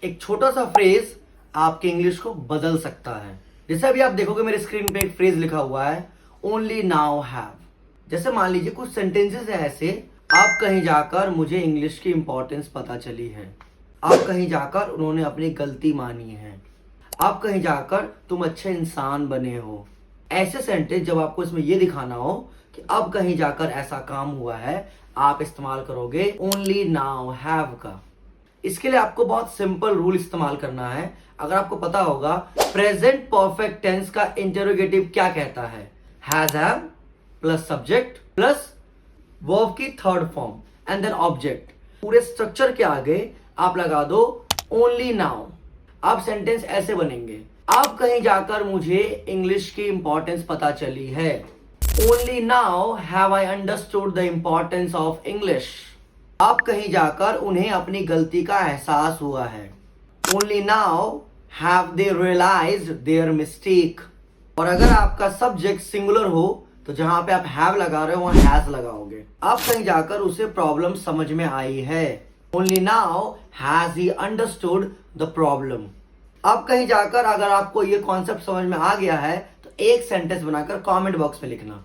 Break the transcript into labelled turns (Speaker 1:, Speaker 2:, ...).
Speaker 1: एक छोटा सा फ्रेज आपके इंग्लिश को बदल सकता है। जैसे अभी आप देखोगे मेरे स्क्रीन पे एक फ्रेज लिखा हुआ है, ओनली नाउ हैव। जैसे मान लीजिए कुछ सेंटेंसेस है ऐसे, आप कहीं जाकर मुझे इंग्लिश की इंपॉर्टेंस पता चली है, आप कहीं जाकर उन्होंने अपनी गलती मानी है, आप कहीं जाकर तुम अच्छे इंसान बने हो। ऐसे सेंटेंस जब आपको इसमें यह दिखाना हो कि अब कहीं जाकर ऐसा काम हुआ है, आप इस्तेमाल करोगे ओनली नाउ हैव का। इसके लिए आपको बहुत सिंपल रूल इस्तेमाल करना है। अगर आपको पता होगा प्रेजेंट परफेक्ट टेंस का इंटरोगेटिव क्या कहता है, has have plus subject plus verb की third form and then object. पूरे स्ट्रक्चर के आगे आप लगा दो ओनली नाउ। अब सेंटेंस ऐसे बनेंगे, अब कहीं जाकर मुझे इंग्लिश की इंपॉर्टेंस पता चली है। Only now have I understood the importance of English. अब कहीं जाकर उन्हें अपनी गलती का एहसास हुआ है। Only now have they realised their mistake. और अगर आपका सब्जेक्ट सिंगुलर हो तो जहां पे आप हैव लगा रहे हो वहां हैज लगाओगे। अब कहीं जाकर उसे प्रॉब्लम समझ में आई है। Only now has he understood the problem. अब कहीं जाकर अगर आपको ये कॉन्सेप्ट समझ में आ गया है तो एक सेंटेंस बनाकर कमेंट बॉक्स में लिखना।